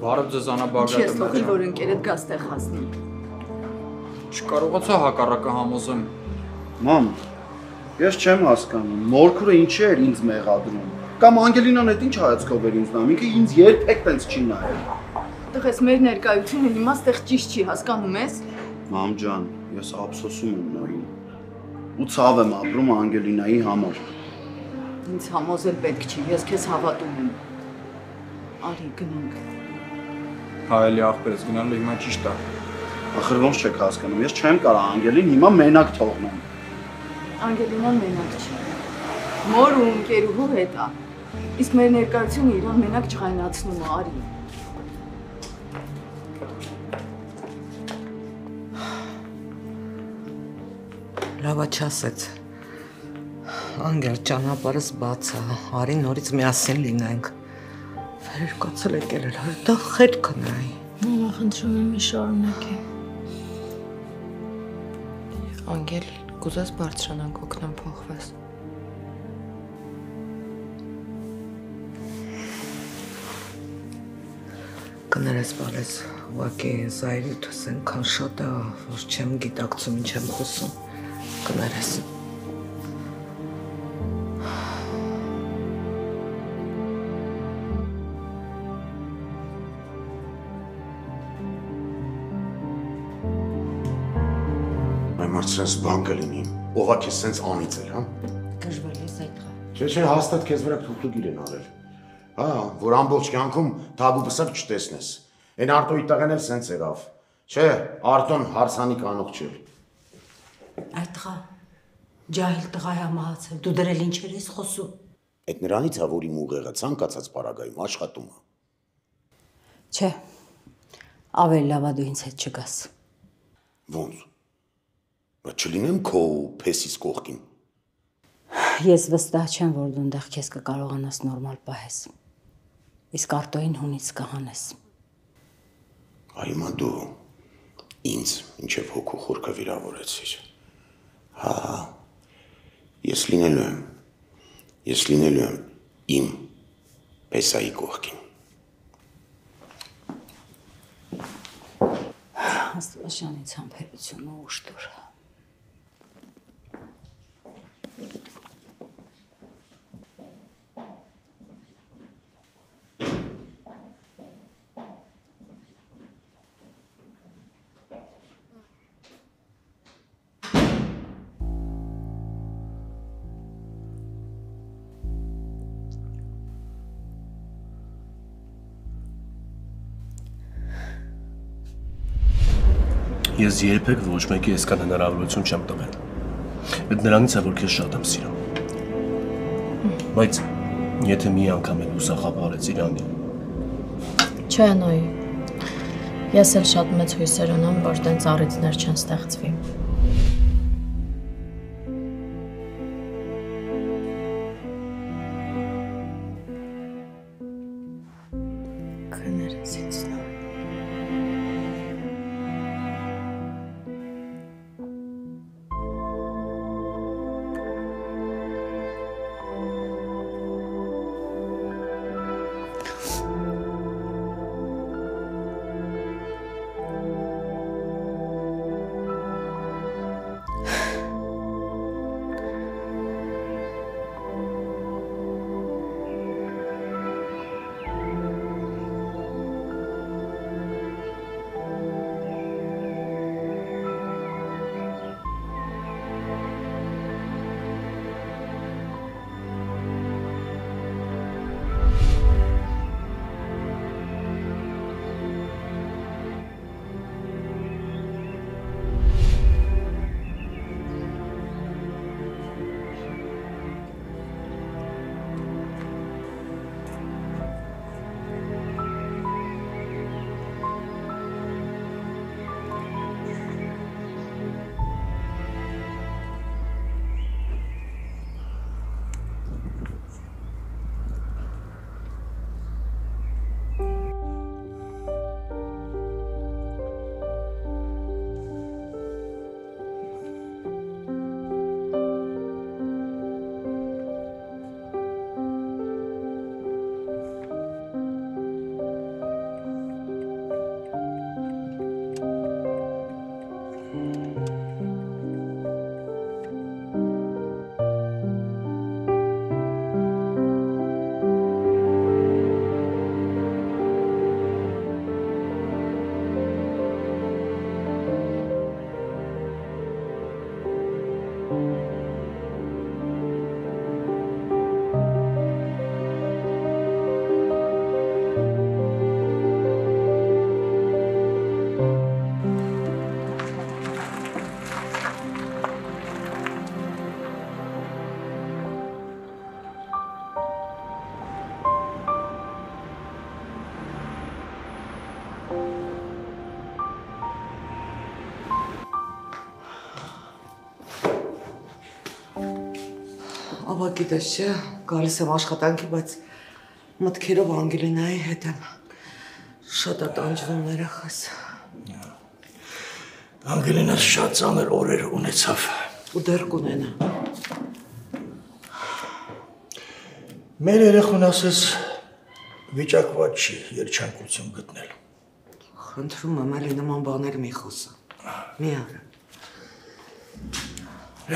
Բարև ձեզ Անա Չի ես թողի, Բագրատովна։ որ ընկերդ գազ տեղ հասնի։ Չկարողացա հակառակը համոզեմ։ Մամ, ես չեմ հասկանում, Նորքուրը ինչի էր ինձ մեղադրում։ Կամ Անգելինան հետ ինչ հայացքով էր ինձ նայում, ինքը ինձ երբեք տենց չի նայել։ Տղես մեր ներկայությունը հիմա ստեղ ճիշտ չի, հասկանում ես։ Մամ ջան, ես ափսոսում եմ նույն։ Ու ցավ եմ ապրում Անգելինայի համար։ Ինձ համոզել պետք չի, ես քեզ հավատում եմ։ Արի, գնանք։ Հա էլի աղբերս գնալու հիմա ճիշտ է։ Ախր ոնց չեք հասկանում, ես չեմ կարող Անգելին հիմա մենակ թողնեմ։ Անգելինան մենակ չի։ Մոր ու ընկերուհու հետ է։ Իսկ մեր ներկայությունը իրան մենակ չղայնացնում է, արի։ Լավա չասեց։ Անգել ճանապարհս բաց է, արի նորից միասին լինենք։ Վերարկացել եկել էր, դա խելք նայ։ Մամա, խնդրում եմ մի շարունակի։ Անգել, կուզես բարձրանանք օգնեմ փոխվես։ Կներես բալես, ուղղակի զայրույթս այնքան շատ է, որ չեմ գիտակցում ինչ եմ խոսում, կներես։ Մարդ սենց բան կլինի, ովա քեզ սենց անից էլ, հա? Գժվել ես այդ խա։ Չէ, հաստատ քեզ վրա թուղթուգիր են արել։ Հա, որ ամբողջ կյանքում թագու պսակ չտեսնես։ Են Արտոյի տղեն էլ սենց եղավ։ Չէ, Արտոն հարսանի կանող չէ։ Այդ տղա, ջահիլ տղա է մահացել, դու դրել ինչեր ես խոսում։ Այդ նրանից է, որ իմ ուղեղը ցանկացած պարագայում աշխատում է։ Չէ, ավելի լավ է դու ինձ հետ չգաս։ Ոնց։ Չլինեմ քո փեսիս կողքին։ Ես վստահ չեմ, որ դու այնտեղ քեզ կկարողանաս նորմալ պահես։ Իսկ Արտոյին հունից կհանես։ Այմա դու ինձ ինչև հոգու խորքը վիրավորեցիր։ Հա, ես լինելու եմ իմ պեսայի կողքին։ Աստվածյանից համբերություն ու ուշ տուր։ Ես երբեք ոչ մեկի այսքան հնարավորություն չեմ տվել։ Այդ նրանից է, որ քեզ շատ եմ սիրում։ Բայց եթե մի անգամ էլ ուսախաբարեց Իրանին։ Չէ, նոյ։ Ես էլ շատ մեծ հույսեր ունեմ, որ տենց առիթներ չեն ստեղծվի։ Կներես ինձ նոր։ Ահա գիտես չէ, գալիս եմ աշխատանքի, բայց մտքերով Անգելինայի հետ եմ։ Շատ է տանջվում երեխաս։ Անգելինան շատ ծանր օրեր ունեցավ։ Ու դեռ կունենա։ Մեր երեխուն ասես վիճակված չի երջանկություն գտնել։ Խնդրում եմ, էլի նման բաներ մի խոսա։ Մի արա։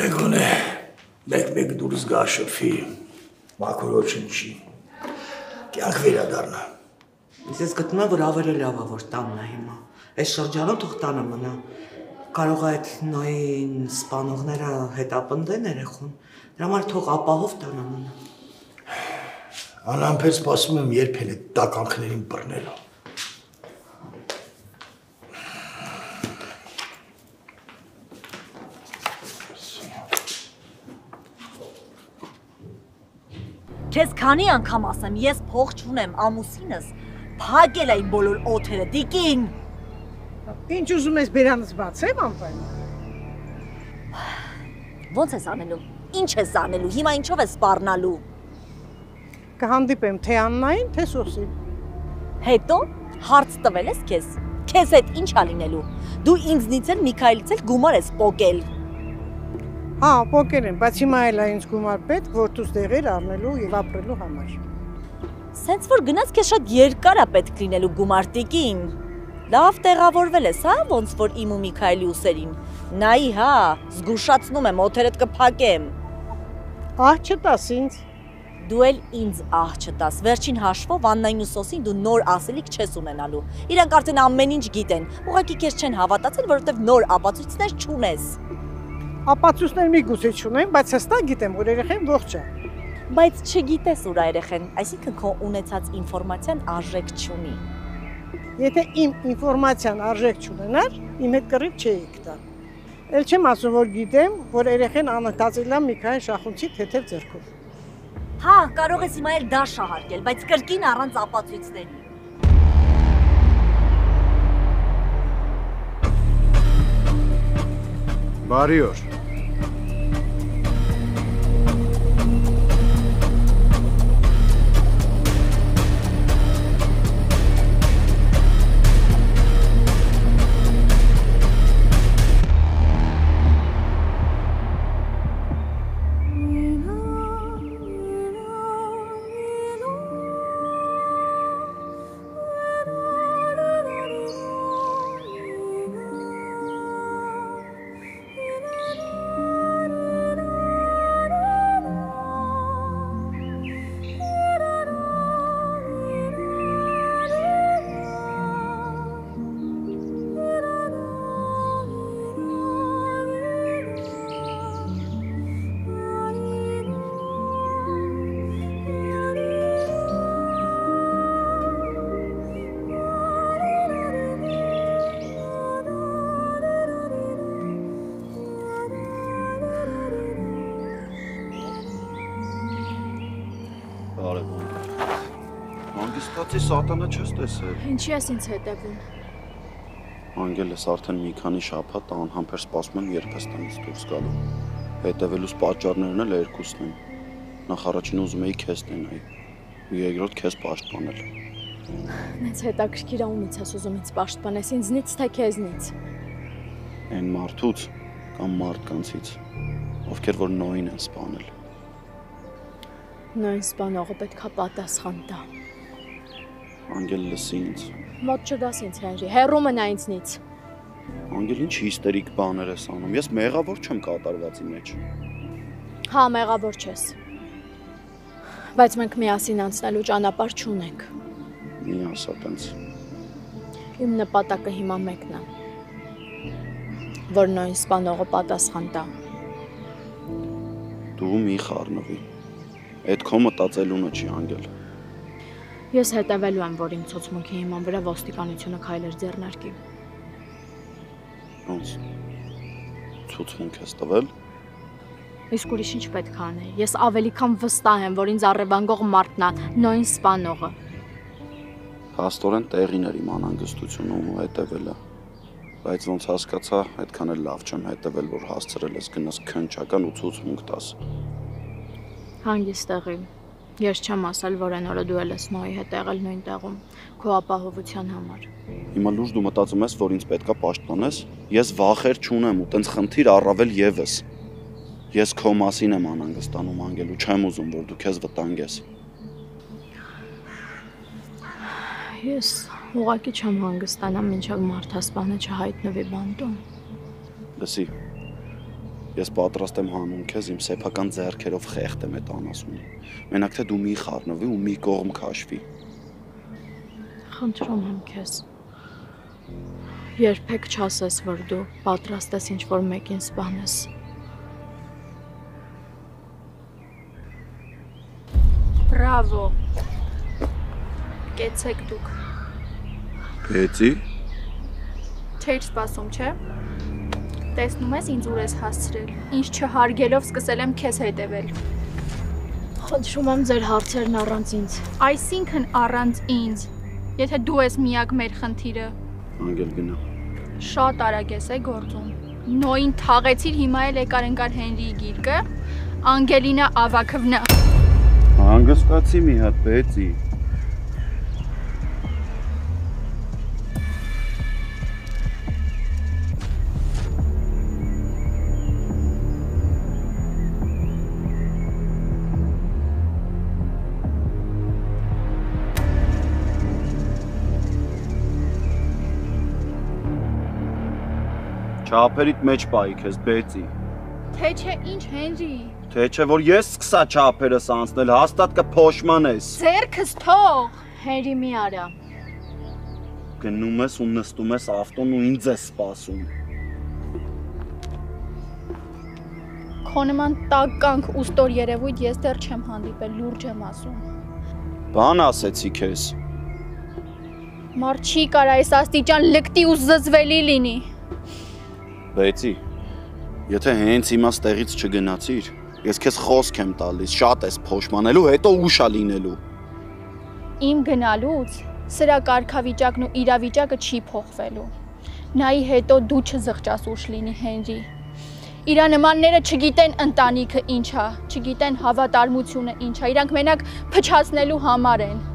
Էգոն է, մեկ դուրս գա շփվի, մաքուր ոչնչի, կյանք վերադառնա։ Ես գտնում եմ, որ ավելի լավ է, որ տանն է հիմա։ Այս շրջանում թող տանը մնա։ Կարող է այդ նոյին սպանողները հետապնդեն երեխուն, դրա համար թող ապահով տանը մնա։ Անամբեր սպասում եմ երբ էլ այդ տականքներին բռնելու։ Քեզ քանի անգամ ասեմ, ես փող չունեմ, ամուսինս փակել է իմ բոլոր օթերը, դիկին։ Ինչ ուզում ես բերանս բացեմ անպայման։ Ոնց ես անելու։ Ինչ ես անելու։ Հիմա ինչով ես սպառնալու։ Կհանդիպեմ թե Աննային, թե Սոսին։ Հետո հարց տվել ես քեզ։ Քեզ հետ ինչ ա լինելու։ Դու ինձնից էլ Միքայելից էլ գումար ես պոկել։ Հա, պոկել եմ, բայց հիմա էլ ինձ գումար պետք, որ դուս դեղեր առնելու եւ ապրելու համար։ Սենց որ գնաց քեզ շատ երկար է պետք լինելու գումար տիկին։ Լավ տեղավորվել ես, հա, ոնց որ իմ ու Միքայելի ուսերին։ Նայի, հա, զգուշացնում եմ, օթերդ կփակեմ։ Ահ չտաս ինձ։ Դու էլ ինձ ահ չտաս։ Վերջին հաշվով Աննային ու Սոսին դու նոր ասելիք չես ունենալու։ Իրանք արդեն ամեն ինչ գիտեն։ Ուղղակի քեզ չեն հավատացել, որովհետև նոր ապացույցներ չունես։ Ապացույցներ միգուցե չունեմ, բայց հստակ գիտեմ, որ երեխեն ողջ է։ Բայց չգիտես ուր է երեխեն, այսինքն քո ունեցած ինֆորմացիան արժեք չունի։ Եթե իմ ինֆորմացիան արժեք չունենար, իմ հետ կռիվ չէիք տա։ Էլ չեմ ասում, որ գիտեմ, որ երեխեն անընդհատել է Միքայել Շախունցի թեթև ձեռքով։ Հա, կարող ես հիմա էլ դա շահարկել, բայց կրկին առանց ապացույցների։ Բարի օր։ Հանգստացի սատանա չես տեսել։ Ինչի ես ինձ հետևում։ Անգելս արդեն մի քանի շաբաթ անհամբեր սպասում եմ երբ ես տնից դուրս գալու։ Հետևելուց պատճառներն էլ երկուսն են։ Նախ առաջին ուզում էի քեզ տենայի, ու երկրորդ քեզ պաշտպանել։ Նենց հետաքրքիր է ումից ես ուզում ինձ պաշտպանես, ինձնից թե քեզնից։ Այն մարդուց կամ մարդկանցից, ովքեր որ նոյին են սպանել։ Նոյին սպանողը պետքա պատասխան տա։ Անգել լսի ինձ։ Մոտ չգաս ինձ Հենրի, հեռու մնա ինձնից։ Անգել ինչ հիստերիկ բաներ ես անում, ես մեղավոր չեմ կատարվածի մեջ։ Հա, մեղավոր չես։ Բայց մենք միասին անցնելու ճանապարհ չունենք։ Մի ասա տենց։ Իմ նպատակը հիմա մեկն է, որ նոյին սպանողը պատասխան տա։ Դու մի խառնվի։ Այդ քո մտածելունը չի անգել։ Ես հետևելու եմ, որ իմ ցոցմունքի հիման վրա ոստիկանությունը քայլեր ձեռնարկի։ Ոնց։ Ցուցմունք ես տվել։ Իսկ ուրիշ ինչ պետք է անեի։ Ես ավելի քան վստահ եմ, որ ինձ առևանգող մարդն է նոյին սպանողը։ Հաստորեն տեղին էր իմ անհանգստությունը ու հետևելը։ Բայց ոնց հասկացա, այդքան էլ լավ չեմ հետևել, որ հասցրել ես գնաս քնչական ու ցուցմունք տաս։ Հանգիստ տեղի։ Ես չեմ ասել, որ այն օրը դու ես Նոյի հետ եղել նույն տեղում, քո ապահովության համար։ Հիմա լուրջ դու մտածում ես, որ ինձ պետքա պաշտպանես։ Ես վախեր չունեմ ու տենց խնդիր առավել եւս։ Ես քո մասին եմ անհանգստանում, Անգել, ու չեմ ուզում, որ դու քեզ վտանգես։ Ես ուղղակի չեմ հանգստանա, մինչև մարդասպանը չհայտնվի բանտում։ Լսի, ես պատրաստ եմ հանուն քեզ իմ սեփական ձեռքերով խեղդեմ այդ անասունի։ Մենակ թե դու մի խառնվի ու մի կողմ քաշվի։ Խնդրում եմ քեզ։ Երբեք չասես, որ դու պատրաստ ես ինչ-որ մեկին սպանես։ Բրավո։ Կեցեք դուք։ Բեցի։ Չէր սպասում, չէ՞։ Տեսնում ես ինձ ուր ես հասցրել։ Ինչ չհարգելով սկսել եմ քեզ հետևել։ Խնդրում եմ ձեր հարցերն առանց ինձ։ Այսինքն առանց ինձ։ Եթե դու ես միակ մեր խնդիրը։ Անգել գնա։ Շատ արագ ես է գործում։ Նոյին թաղեցիր, հիմա էլ եկար ընկար Հենրիի գիրկը։ Անգելինա Ավակովնա։ Հանգստացի մի հատ, Բեցի։ Չափերիդ մեջ պայի քեզ, Բեցի։ Թե չէ ինչ Հենրի։ Թե չէ որ ես սկսա չափերս անցնել, հաստատ կփոշմանես։ Ձերքս թող։ Հենրի մի արա։ Գնում ես ու նստում ես ավտոն ու ինձ ես սպասում։ Քո նման տականք ու ստոր երևույթ ես դեռ չեմ հանդիպել, լուրջ եմ ասում։ Բան ասեցի քեզ։ Մարդ չի կարա այս աստիճան լկտի ու զզվելի լինի։ Բեցի, եթե հենց հիմա ստեղից չգնացիր, ես քեզ խոսք եմ տալիս, շատ ես փոշմանելու, հետո ուշ ա լինելու։ Իմ գնալուց սրա կարգավիճակն ու իրավիճակը չի փոխվելու։ Նայի հետո դու չզղջաս ուշ լինի Հենրի։ Իրա նմանները չգիտեն ընտանիքը ինչ ա, չգիտեն հավատարմությունը ինչ ա, իրանք մենակ փչացնելու համար են։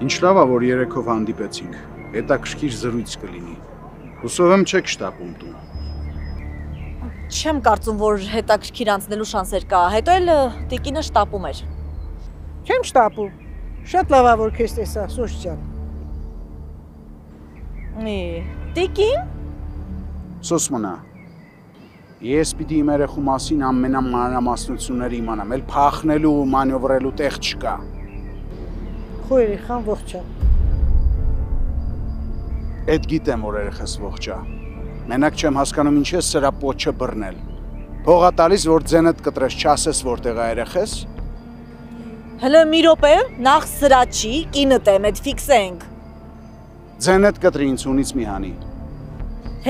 Ինչ լավ է, որ երեքով հանդիպեցինք, հետաքրքիր զրույց կլինի, հուսով եմ չեք շտապում տուն։ Չեմ կարծում, որ հետաքրքիր անցնելու շանսեր կա, հետո էլ տիկինը շտապում էր։ Չեմ շտապում, շատ լավ է, որ քեզ տեսա, Սոշ ջան։ Տիկին։ Սոսմոնա, ես պիտի իմ երեխու մասին ամենամանրամասնությունները իմանամ, էլ փախնելու ու մանյովրելու տեղ չկա։ Քո երեխան ողջ է։ Էդ գիտեմ, որ երեխես ողջ է։ Մենակ չեմ հասկանում ինչ ես սրա պոչը բռնել։ Փողա տալիս, որ ձենդ կտրես, չասես որտեղ է երեխես։ Հələ մի րոպե, նախ սրա չի, կինդ եմ, այդ ֆիքսենք։ Ձենդ կտրի ինձ ունից մի հանի։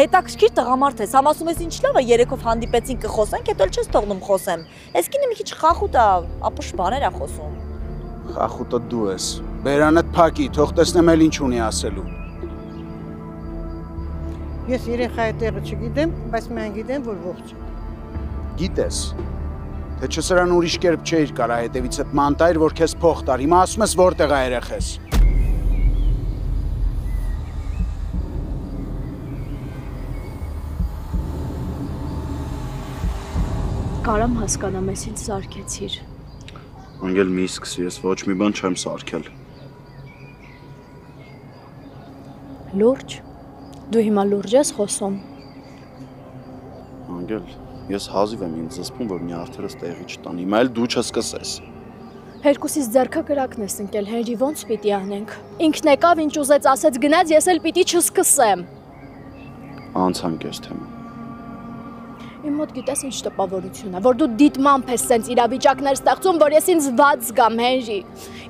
Հետաքրքիր տղամարդ ես, համասում ես ինչ լավ է, երեքով հանդիպեցին կխոսենք, հետո էլ չես թողնում խոսեմ։ Այս կինը մի քիչ խախուտ է, ապուշ բաներ է խոսում։ Խախուտը դու ես։ Բերանդ փակի, թող տեսնեմ էլ ինչ ունի ասելու։ Ես երեխայի տեղը չգիտեմ, բայց mən գիտեմ, որ ողջ է։ Գիտես, թե չէ սրան ուրիշ կերպ չէիր կարա հետևիցդ մանտայր, որ քեզ փող տար, հիմա ասում ես որտեղ է երեխես։ Կարամ հասկանամ, ես ինձ սարքեցիր։ Անգել մի սկսի, ես ոչ մի բան չեմ սարքել։ Լուրջ։ Դու հիմա լուրջ ես խոսում։ Անգել, ես հազիվ եմ ինձ զսպում, որ նյարդերս տեղի չտան, հիմա էլ դու չսկսես։ Երկուսից ձեռքը կրակն ես ընկել, Հենրի, ոնց պիտի անենք։ Ինքն եկավ, ինչ ուզեց, ասեց գնաց, ես էլ պիտի չսկսեմ։ Անցանք ես թեմա։ Իմ մոտ գիտես ինչ տպավորություն է, որ դու դիտմամբ ես սենց իրավիճակներ ստեղծում, որ ես ինձ վատ զգամ, Հենրի։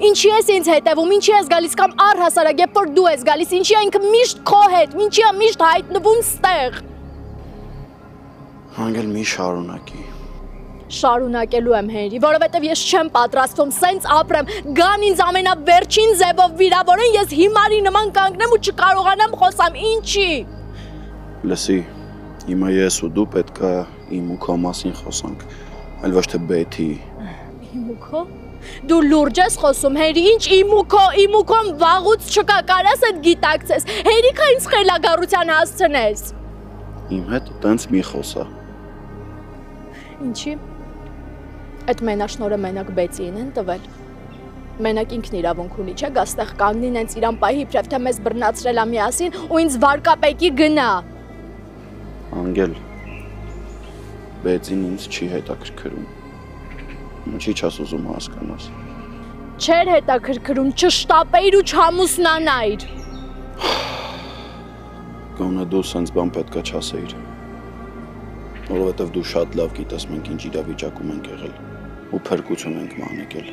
Ինչի ես ինձ հետևում, ինչի ես գալիս կամ առհասարակ, երբ որ դու ես գալիս, ինչի է ինքը միշտ քո հետ, ինչի է միշտ հայտնվում ստեղ։ Անգել մի շարունակի։ Շարունակելու եմ Հենրի, որովհետև ես չեմ պատրաստվում սենց ապրեմ, գան ինձ ամենավերջին ձևով վիրավորեն, ես հիմարի նման կանգնեմ ու չկարողանամ խոսամ, ինչի։ Լսի, հիմա ես ու դու պետք է իմ ու քո մասին խոսանք, այլ ոչ թե Բեթի։ Իմ ու քո։ Դու լուրջ ես խոսում, Հենրի, ինչ իմ ու քոն վաղուց չկա, կարաս այդ գիտակցես, հերիք է ինձ խելագարության հասցնես։ Իմ հետ տենց մի խոսա։ Ինչի։ Այդ մենաշնորը մենակ Բեցիին են տվել։ Մենակ ինքն իրավունք ունի, չէ՞, գաստեղ կանգնին հենց իրան պահի իբրև թե մեզ բռնացրել ա միասին ու ինձ վարկապեկի գնա։ Անգել, Բեցին ինձ չի հետաքրքրում։ Ինչի՞ չես ուզում հասկանաս։ Չէր հետաքրքրում, չշտապեիր ու չհամուսնանայիր։ Գոնե դու սենց բան պետքա չասեիր։ Որովհետև դու շատ լավ գիտես մենք ինչ իրավիճակում ենք եղել ու փրկություն ենք մանեկել։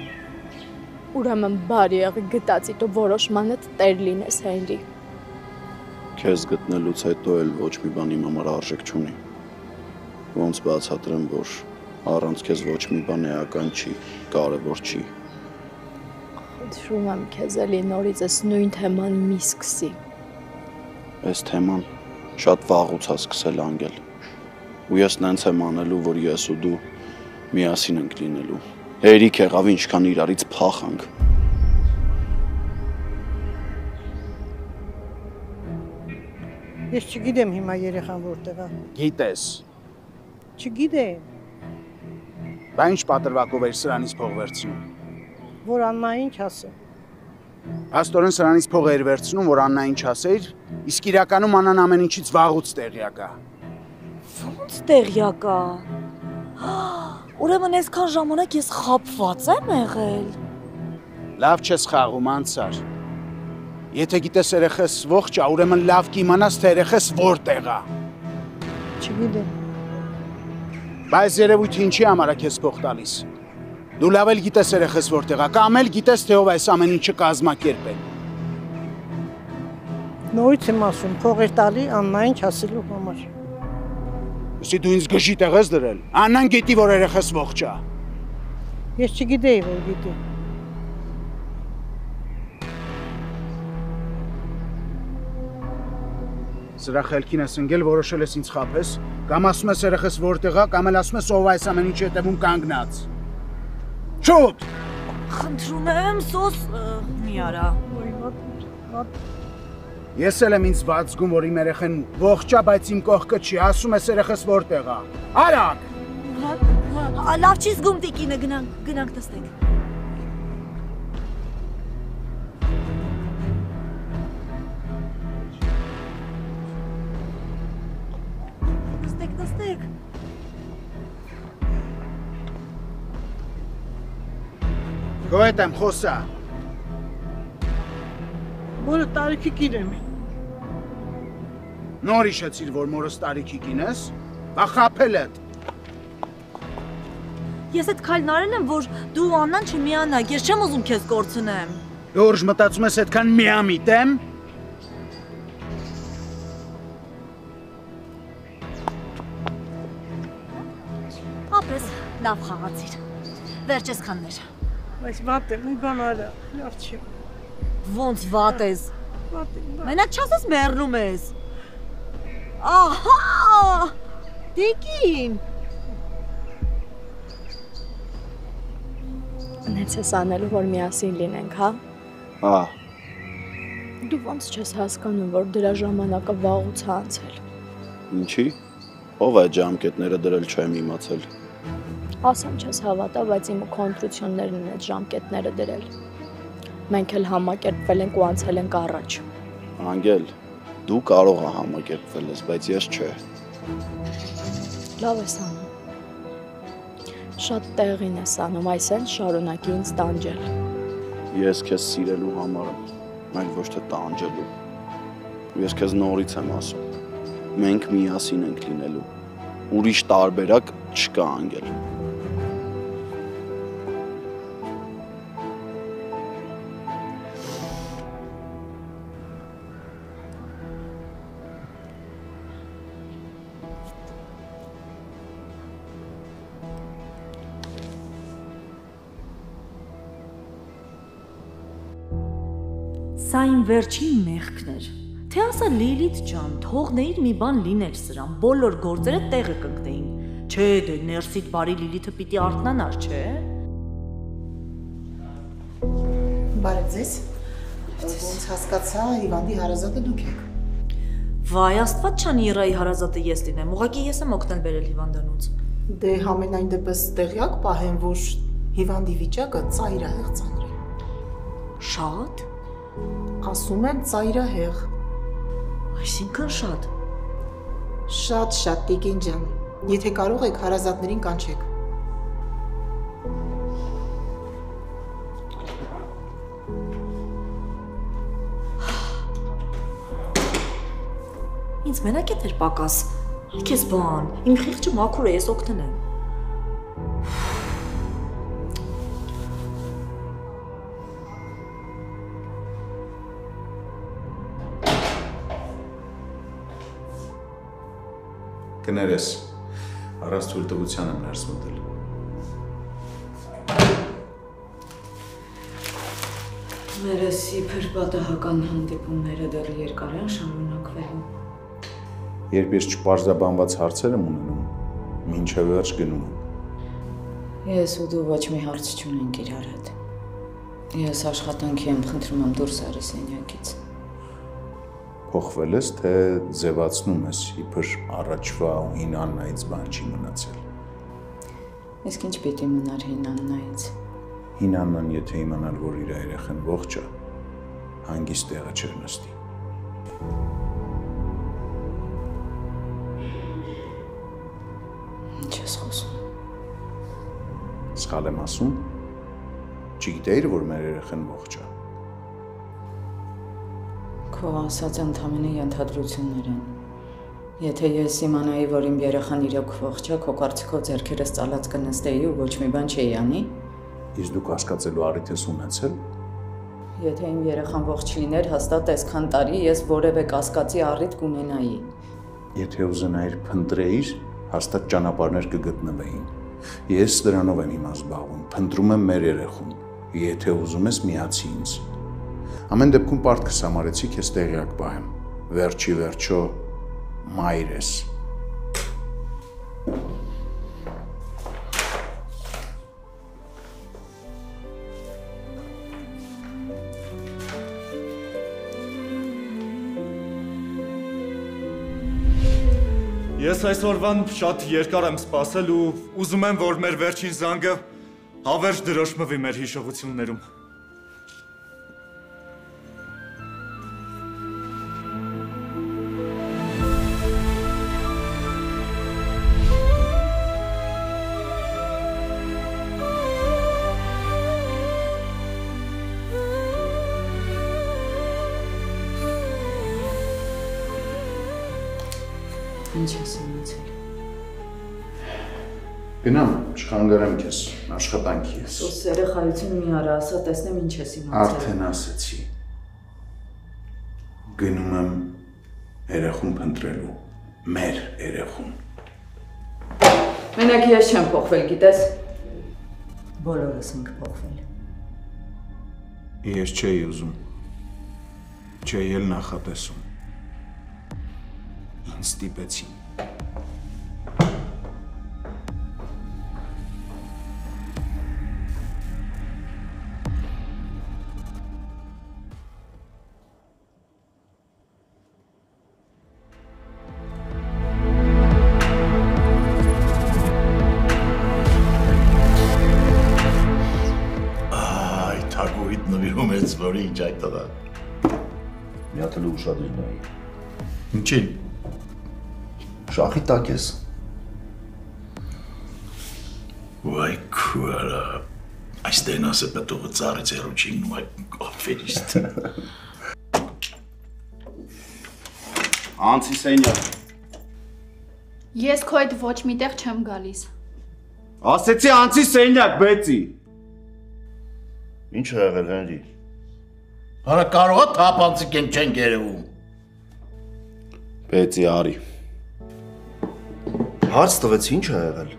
Ուրեմն բարի եղի գտածի դու որոշմանդ տեր լինես Հենրի։ Քեզ գտնելուց հետո էլ ոչ մի բան իմ համար արժեք չունի։ Ոնց բացատրեմ, որ առանց քեզ ոչ մի բան էական չի, կարևոր չի։ Խնդրում եմ քեզ էլի նորից այս նույն թեման մի սկսի։ Այս թեման շատ վաղուց է սկսել Անգել։ Ու ես նենց եմ անելու, որ ես ու դու միասին ենք լինելու։ Հերիք եղավ ինչքան իրարից փախանք։ Ես չգիտեմ հիմա երեխան որտեղ է։ Գիտես։ Չգիտեմ։ Բա ինչ պատրվակով էր սրանից փող վերցնում։ Որ Աննա ինչ ասե։ Աստորեն սրանից փող էր վերցնում, որ Աննա ինչ ասեր, իսկ իրականում Աննան ամեն ինչից վաղուց տեղյակ է։ Ոնց տեղյակ է։ Ուրեմն այսքան ժամանակ ես խաբված եմ եղել։ Լավ չես խաղում, անցար։ Եթե գիտես երեխես ողջ է, ուրեմն լավ կիմանաս, թե երեխես որտեղ է։ Չգիտեմ։ Բայց երևույթը ինչի համար է քեզ փող տալիս։ Դու լավ էլ գիտես երեխես որտեղ է, կամ էլ գիտես թե ով է այս ամեն ինչը կազմակերպել։ Նորից եմ ասում, փող էր տալի Աննային ասելու համար։ Ոսի դու ինձ գժի տեղ ես դրել։ Աննան գիտի, որ երեխես ողջ է։ Ես չգիտեի, որ գիտի։ Սրա խելքին ես ընկել, որոշել ես ինձ խաբես, կամ ասում ես երեխես որտեղ է, կամ էլ ասում ես ով այս ամեն ինչի հետևում կանգնած։ Շուտ։ Խնդրում եմ, սոս մի արա։ Ես էլ եմ ինձ բաց զգում, որ իմ երեխեն ողջ է, բայց իմ կողքը չի, ասում ես երեխես որտեղ է։ Արագ։ Լավ չի զգում տիկինը, գնանք նստենք։ Նստեք։ Քո հետ եմ խոսա։ Որը տարիքի կիրեմ է։ Նոր իշեցիր, որ մորս տարիքի կին ես, բա խապել ետ։ Ես այդ քայլն արել եմ, որ դու Աննան չմիանաք, ես չեմ ուզում քեզ կորցնեմ։ Դու ուրիշ մտածում ես այդքան միամիտ եմ։ Ապրես, լավ խաղացիր։ Վերջ ես քաններ։ Բայց վատ է, մի բան արա, լավ չի։ Ոնց վատ ես։ Վատ է։ Մենակ չասես մեռնում ես։ Ահա! Տիկին։ Նենց ես անելու, որ միասին լինենք, հա։ Հա։ Դու ոնց չես հասկանում, որ դրա ժամանակը վաղուց է անցել։ Ինչի։ Ով է ժամկետները դրել չեմ իմացել։ Ասեմ չես հավատա, բայց իմ ու քոնտրություններն են այդ ժամկետները դրել։ Մենք էլ համակերպվել ենք ու անցել ենք առաջ։ Անգել, դու կարող ես համակերպվել ես, բայց ես չէ։ Լավ ես անում։ Շատ տեղին ես անում, այսինքն շարունակի ինձ տանջել։ Ես քեզ սիրելու համար եմ, այլ ոչ թե տանջելու։ Ես քեզ նորից եմ ասում։ Մենք միասին ենք լինելու։ Ուրիշ տարբերակ չկա, Անգել։ Սա իմ վերջին մեղքն էր։ Թե ասա Լիլիթ ջան, թողնեիր մի բան լիներ սրան, բոլոր գործերը տեղը կընկնեին։ Չէ, դե ներսիդ բարի Լիլիթը պիտի արթնանար, չէ։ Բարև ձեզ։ Ոնց հասկացա, Հիվանդի հարազատը դուք եք։ Վայ, Աստված չանի Իրայի հարազատը ես լինեմ, ուղղակի ես եմ օգնել բերել Հիվանդանոց։ Դե համենայն դեպս տեղյակ պահեմ, որ Հիվանդի վիճակը ծայրահեղ ծանր է։ Շատ։ Ասում են ծայրահեղ։ Այսինքն շատ։ Շատ, Տիկին ջան։ Եթե կարող եք հարազատներին կանչեք։ Ինձ մենակ է դեր պակաս։ Քեզ բան, իմ խիղճը մաքուր է, ես օգնեմ։ Կներես, առանց թույլտվության եմ ներս մտել։ Ներս իբր պատահական հանդիպումները դեռ երկար են շարունակվելու։ Երբ ես չպարզաբանված հարցեր եմ ունենում, մինչև վերջ գնում եմ։ Ես ու դու ոչ մի հարց չունենք իրար հետ։ Ես աշխատանքի եմ խնդրում եմ դուրս արի սենյակից։ Փոխվել ես, թե ձևացնում ես, իբր առաջվա ու հին Աննայից բան չի մնացել։ Իսկ ինչ պիտի մնար հին Աննայից։ Հին Աննան եթե իմանար, որ իր երեխան ողջ է, հանգիստ տեղը չէր նստի։ Ինչ ես խոսում։ Սխալ եմ ասում։ Չգիտեիր, որ մեր երեխան ողջ է։ Քո ասած ընդամենը ենթադրություններ են։ Եթե ես իմանայի, որ իմ երեխան իրոք ողջ է, քո կարծիքով ձեռքերս ծալած կնստեի ու ոչ մի բան չէի անի։ Իսկ դու կասկածելու առիթ ես ունեցել։ Եթե իմ երեխան ողջ լիներ, հաստատ այսքան տարի ես որևէ կասկածի առիթ կունենայի։ Եթե ուզենայիր փնտրեիր, հաստատ ճանապարհներ կգտնվեին։ Ես դրանով եմ հիմա զբաղվում, փնտրում եմ մեր երեխուն։ Եթե ուզում ես, միացի ինձ։ Ամեն դեպքում պարտքս համարեցի քեզ տեղյակ պահեմ։ Վերջի վերջո մայր ես։ Ես այսօրվան շատ երկար եմ սպասել ու ուզում եմ, որ մեր վերջին զանգը հավերժ դրոշմվի մեր հիշողություններում։ Ինչ ես իմացել։ Գնամ, չխանգարեմ քեզ, աշխատանքի ես։ Սերը խայություն մի արա, ասա տեսնեմ ինչ ես իմացել։ Արդեն ասեցի։ Գնում եմ երեխուն փնտրելու, մեր երեխուն։ Մենակ ես չեմ փոխվել, գիտես։ Բոլորս ենք փոխվել։ Ես չէի ուզում։ Չէի էլ նախատեսում։ Ինձ ստիպեցին։ Այ թագուհիդ նվիրում ես, որի ինչ այդ տղա։ Մի հատ էլ ուշադիր նայի։ Ինչին։ Շախի տակ ես։ Վայ քուարա։ Այստեղ ասը պետողը ծառից հեռու չի գնում այդ աֆերիստ։ Անցի սենյակ։ Ես քո հետ ոչ միտեղ չեմ գալիս։ Ասեցի անցի սենյակ, բեցի։ Ինչ ա եղել, Հենրի։ Արա կարող է թափանցիկ են չեն գերևում։ Բեցի արի։ Հարց տվեց, ինչ ա եղել։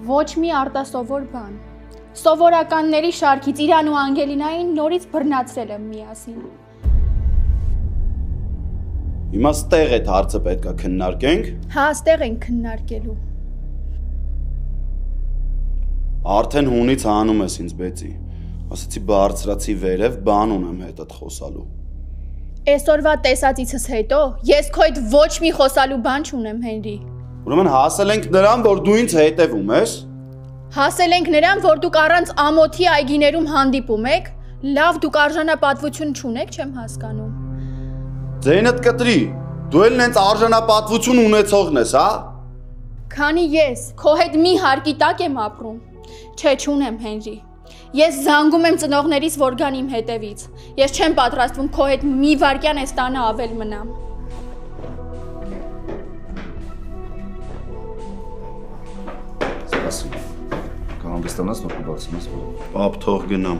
Ոչ մի արտասովոր բան։ Սովորականների շարքից Իրան ու Անգելինային նորից բռնացրել եմ միասին։ Հիմա ստեղ այդ հարցը պետքա քննարկենք։ Հա, ստեղ ենք քննարկելու։ Արդեն հունից հանում ես ինձ բեցի։ Ասացի բարձրացի վերև, բան ունեմ հետդ խոսալու։ Այսօրվա տեսածիցս հետո ես քո հետ ոչ մի խոսալու բան չունեմ, Հենրի։ Ուրեմն հասել ենք նրան, որ դու ինձ հետևում ես։ Հասել ենք նրան, որ դուք առանց ամոթի այգիներում հանդիպում եք, լավ դուք արժանապատվություն չունեք, չեմ հասկանում։ Ձենդ կտրի, դու էլ նենց արժանապատվություն ունեցողն ես, հա։ Քանի ես քո հետ մի հարկի տակ եմ ապրում, չէ, չունեմ, Հենրի։ Ես զանգում եմ ծնողներիս, որ գան իմ հետևից։ Ես չեմ պատրաստվում քո հետ մի վայրկյան այս տանը ավել մնամ։ Սպասի։ Կհանգստանաս, նոր կբացում ես։ Պապ, թող գնամ։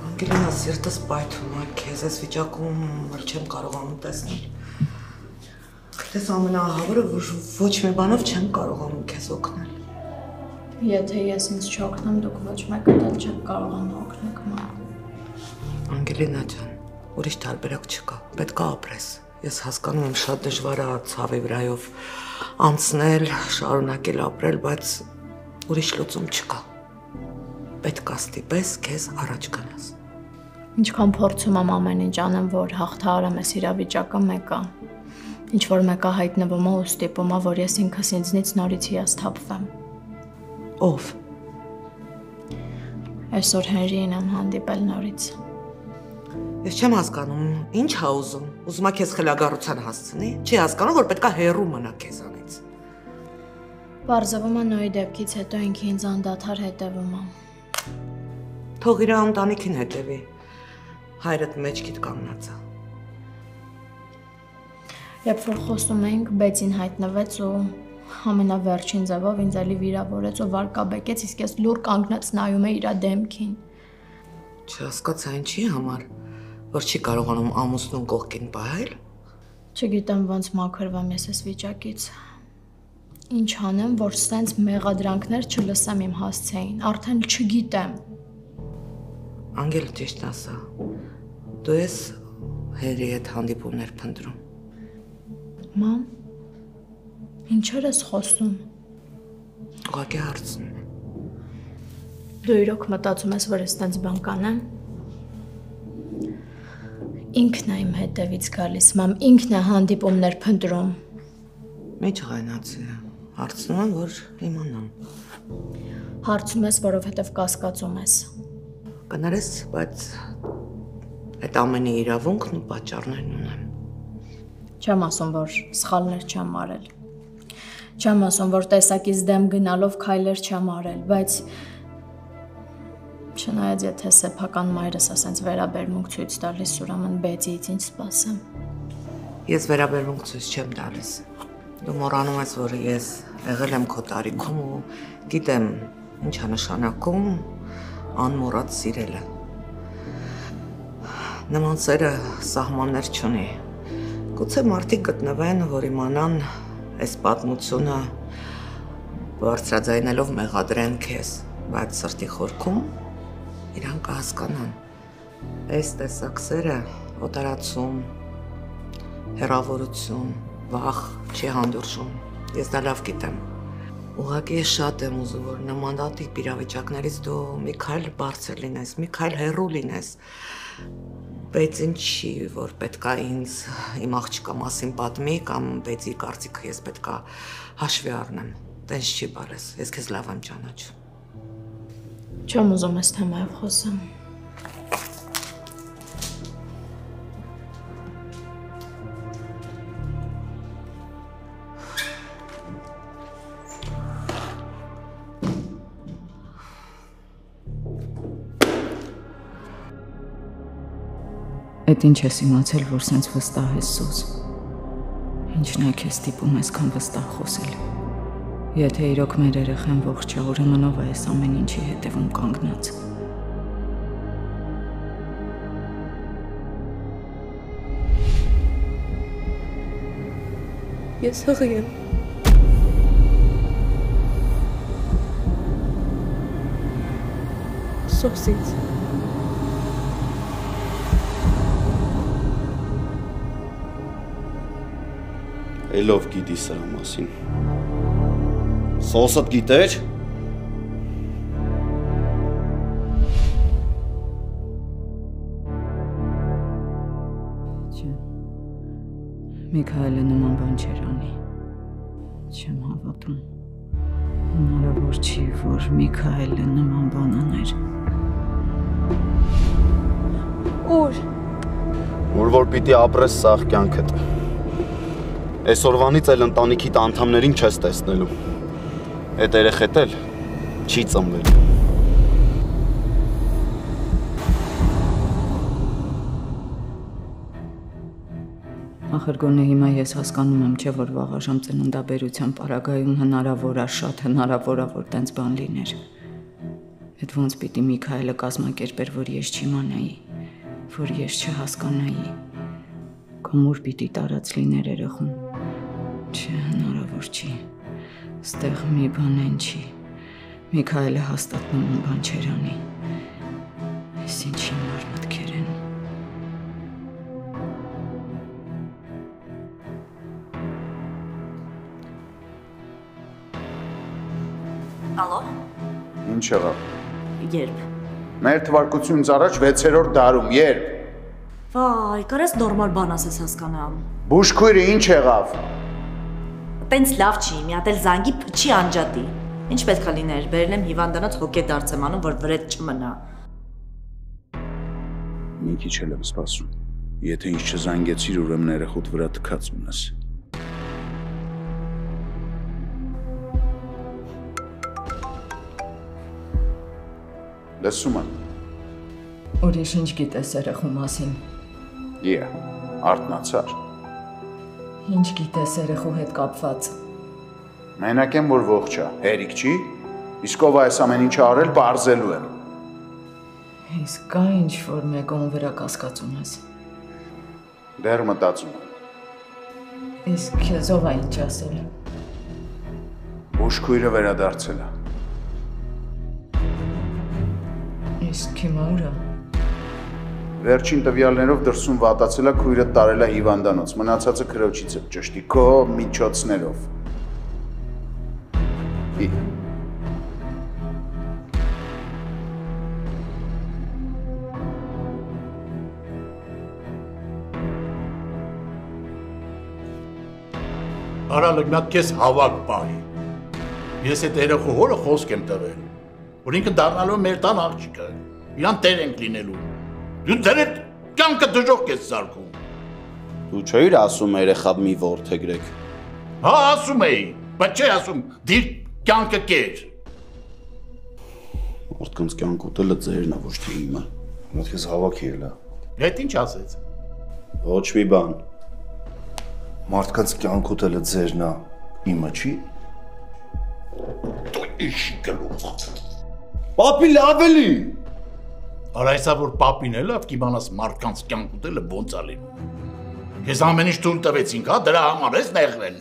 Անգելինա, սիրտս պայթում է քեզ, այս վիճակում էլ չեմ կարողանում տեսնել։ Գիտես ամենահավուրը, որ ոչ մի բանով չեմ կարողանում քեզ օգնել։ Եթե ես ինձ չօգնեմ, դուք ոչ մեկը էլ չեք կարողանում օգնել մամ։ Անգելինա ջան, ուրիշ տարբերակ չկա, պետք է ապրես։ Ես հասկանում եմ շատ դժվար է ցավի վրայով անցնել, շարունակել ապրել, բայց ուրիշ լուծում չկա։ Պետք է ստիպես քեզ առաջ գնաս։ Ինչքան փորձում եմ ամեն ինչ անեմ, որ հաղթահարեմ այս իրավիճակը մեկը։ Ինչ որ մեկը հայտնվում է ու ստիպում է, որ ես ինքս ինձնից նորից հիասթափվեմ։ Ով։ Այսօր Հենրիին եմ հանդիպել նորից։ Ես չեմ հասկանում, ինչ ա ուզում։ Ուզում ա քեզ խելագարության հասցնի։ Չի հասկանում, որ պետք է հեռու մնա քեզանից։ Պարզվում է նոյի դեպքից հետո ինքը ինձ անդադար հետևում է։ Թող իր ընտանիքին հետևի։ Հայրդ մեջքիդ կանգնած է։ Երբ որ խոսում էինք, Բեցին հայտնվեց ու ամենավերջին ձևով ինձ էլի վիրավորեց ու վարկաբեկեց, իսկ ես լուր կանգնած նայում էի իր դեմքին։ Չհասկացա ինչի համար, որ չի կարողանում ամուսնուն կողքին պահել։ Չգիտեմ ոնց մաքրվեմ ես այս վիճակից։ Ինչ անեմ, որ սենց մեղադրանքներ չլսեմ իմ հասցեին, արդեն չգիտեմ։ Անգել ճիշտ ասա, դու ես Հենրի հետ հանդիպումներ փնտրում։ Մամ, ինչեր ես խոսում։ Ուղղակի հարցնում եմ։ Դու իրոք մտածում ես, որ ես տենց բան կանեմ։ Ինքն է իմ հետևից գալիս, մամ, ինքն է հանդիպումներ փնտրում։ Մի չղայնացի, հարցնում եմ, որ իմանամ։ Հարցում ես, որովհետև կասկածում ես։ Կներես, բայց այդ ամենի իրավունքն ու պատճառներն ունեմ։ Չեմ ասում, որ սխալներ չեմ արել։ Չեմ ասում, որ տեսակից դեմ գնալով քայլեր չեմ արել, բայց չնայած եթե սեփական մայրս ասենց վերաբերմունք ցույց տալիս, ուրեմն Բեցիից ինչ սպասեմ։ Ես վերաբերմունք ցույց չեմ տալիս։ Դու մոռանում ես, որ ես եղել եմ քո տարիքում ու գիտեմ ինչ է նշանակում անմոռաց սիրելը։ Նման սերը սահմաններ չունի։ Գուցե մարդիկ գտնվեն, որ իմանան այս պատմությունը բարձրաձայնելով մեղադրեն քեզ, բայց սրտի խորքում իրանք կհասկանան։ Այս տեսակ սերը օտարացում, հեռավորություն, վախ չի հանդուրժում։ Ես դա լավ գիտեմ։ Ուղղակի ես շատ եմ ուզում, որ նմանատիպ իրավիճակներից դու մի քայլ բարձր լինես, մի քայլ հեռու լինես։ Բայց ինչի, որ պետքա ինձ իմ աղջկա մասին պատմի կամ Բեցի կարծիքը ես պետքա հաշվի առնեմ։ Տենց չի բալես, ես քեզ լավ եմ ճանաչում։ Չեմ ուզում այս թեմայով խոսեմ։ Էդ ինչ ես իմացել, որ սենց վստահ ես Սուզ։ Ինչն է քեզ ստիպում այսքան վստահ խոսել։ Եթե իրոք մեր երեխան ողջ է, ուրեմն ով է այս ամեն ինչի հետևում կանգնած։ Ես հղի եմ։ Սոսից։ Էլով գիտի սրա մասին։ Սոսդ գիտեր։ Չէ։ Միքայելը նման բան չէր անի։ Չեմ հավատում։ Հնարավոր չի, որ Միքայելը նման բան աներ։ Ուր։ Որ պիտի ապրես սաղ կյանքդ։ Այսօրվանից էլ ընտանիքիդ անդամներին չես տեսնելու։ Այդ երեխեդ էլ չի ծնվել։ Ախր գոնե հիմա ես հասկանում եմ, չէ՞ որ վաղաժամ ծննդաբերության պարագայում հնարավոր է, շատ հնարավոր է, որ տենց բան լիներ։ Այդ ոնց պիտի Միքայելը կազմակերպեր, որ ես չիմանայի, որ ես չհասկանայի։ Կամ ուր պիտի տարած լիներ երեխուն։ Չէ, հնարավոր չի։ Ստեղ մի բան են չի։ Միքայելը հաստատ նման բան չեր անի։ Այս ինչ հիմար մտքեր են։ Ալո։ Ինչ եղավ։ Երբ։ Մեր թվարկությունից առաջ 6-րդ դարում, երբ։ Վայ, կարես նորմալ բան ասես հասկանամ։ Բուժքույրը ինչ եղավ։ Տենց լավ չի, մի հատ էլ զանգի փչի անջատի։ Ինչ պետք է լիներ, բերել եմ հիվանդանոց հոգե դարձեմ անում, որ վրետ չմնա։ Մի քիչ էլ եմ սպասում։ Եթե ինձ չզանգեցիր, ուրեմն երեխուդ վրա թքած ունես։ Լսում եմ։ Ուրիշ ինչ գիտես երեխու մասին։ Արթնացար։ Ինչ գիտես երեխու հետ կապված։ Մենակ եմ, որ ողջ է, հերիք չի, իսկ ով այս ամեն ինչը արել, բարձելու եմ։ Իսկ կա ինչ որ մեկոն վրա կասկածում ես։ Դեռ մտածում եմ։ Իսկ քեզ ով է ինչ ասել։ Բուժքույրը վերադարձել է։ Իսկ հիմա ուր է։ Վերջին տվյալներով դրսում վատացել է, քույրը տարել է հիվանդանոց, մնացածը քրոջից է ճշտի, քո միջոցներով։ Արա լգնատ քեզ հավաք պահի։ Ես այդ երեխու հորը խոսք եմ տվել, որ ինքը դառնալու մեր տան աղջիկը, իրան տեր ենք լինելու։ Դու դեր այդ կյանքը դժոխք ես զարկում։ Դու չէիր ասում երեխա մի որդեգրեք։ Հա, ասում էի, բայց չէ ասում դիր կյանքը կեր։ Մարդկանց կյանք ուտելը ձերն է, ոչ թե իմը։ Մոտ քեզ հավաքի ելա։ Այդ ինչ ասեց։ Ոչ մի բան։ Մարդկանց կյանք ուտելը ձերն է, իմը չի։ Դու իշի գլուխ։ Պապի լավ էլի։ Արա այսա որ պապին է լավ կիմանաս մարդկանց կյանք ուտելը ոնց է լինում։ Քեզ ամեն ինչ թույլ տվեցինք, հա, դրա համար ես նեղվել։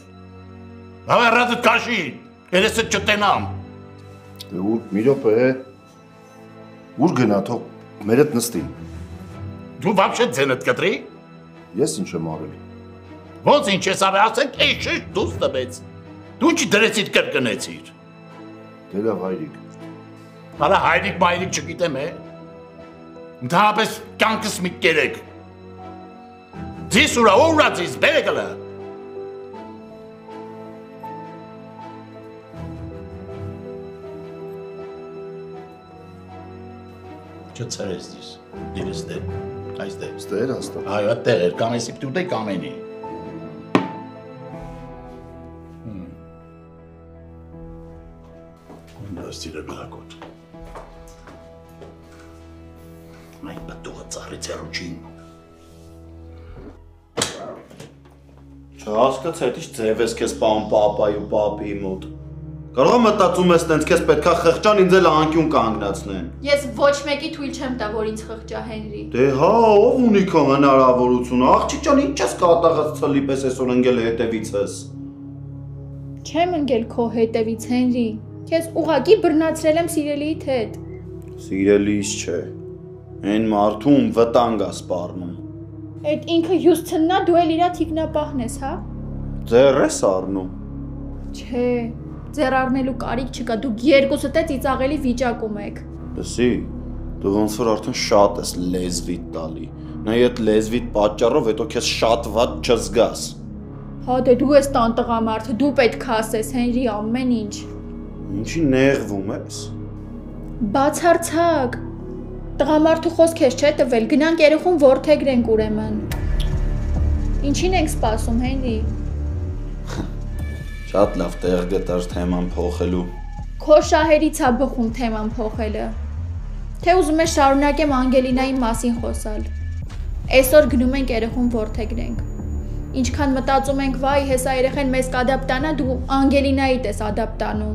Լավ առածդ քաշի, երեսը չտենամ։ Դե ուր մի րոպե։ Ուր գնա թող մեր հետ նստի։ Դու вообще ձենդ կտրի։ Ես ինչ եմ արել։ Ոնց ինչ ես արել, ասենք էй շիշ դուս տվեց։ Դու ինչի դրեցիր կրկնեցիր։ Դե լավ հայրիկ։ Արա հայրիկ մայրիկ չգիտեմ է։ Ընդհանրապես կյանքս մի կերեք։ Ձիս ուրա ուրացիս բերեկլը։ Չծրես դիս, դիրս դե, այս դե։ Ստեր հաստատ։ Այո, այդտեղ էր, կամ էսի պտուտե կամ էնի։ Ույնդաս ծիրը գլակոտ։ Մայ պտուղը ծառից երուչին։ Չհասկացա, այդ ինչ ձև ես քեզ պահում պապայի ու պապիի մոտ։ Կարող եմ մտածում ես տենց քեզ պետքա խղճան ինձ էլ անկյուն կանգնացնեն։ Ես ոչ մեկի թույլ չեմ տա, որ ինձ խղճա Հենրի։ Դե հա, ով ունի քո հնարավորությունը։ Աղջիկ ջան, ինչ ես կատաղած ցլի պես այսօր ընկել հետևից ես։ Չեմ ընկել քո հետևից, Հենրի։ Քեզ ուղակի բռնացրել եմ սիրելիիդ հետ։ Սիրելիս չէ։ Այն մարդում վտանգ է սպառնում։ Այդ ինքը Հյուսթոնն է, դու էլ իրա թիկնապահն ես, հա։ Ձեռ ես առնում։ Չէ, ձեռ առնելու կարիք չկա, դուք երկուսդ էլ ծիծաղելի վիճակում եք։ Լսի, դու ոնց որ արդեն շատ ես լեզվիդ տալի։ Նայ այդ լեզվիդ պատճառով հետո քեզ շատ վատ չզգաս։ Հա դե դու ես տան տղամարդը, դու պետք է ասես, Հենրի, ամեն ինչ։ Ինչի նեղվում ես։ Բացարձակ։ Տղամարդու խոսք ես չէ տվել, գնանք երեխուն որդեգրենք ուրեմն։ Ինչին ենք սպասում, Հենրի։ Շատ լավ տեղ գտար թեման փոխելու։ Քո շահերից է բխում թեման փոխելը։ Թե ուզում ես շարունակեմ Անգելինայի մասին խոսալ։ Այսօր գնում ենք երեխուն որդեգրենք։ Ինչքան մտածում ենք, վայ, հեսա երեխեն մեզ կադապտանա, դու Անգելինայիդ ես ադապտանում։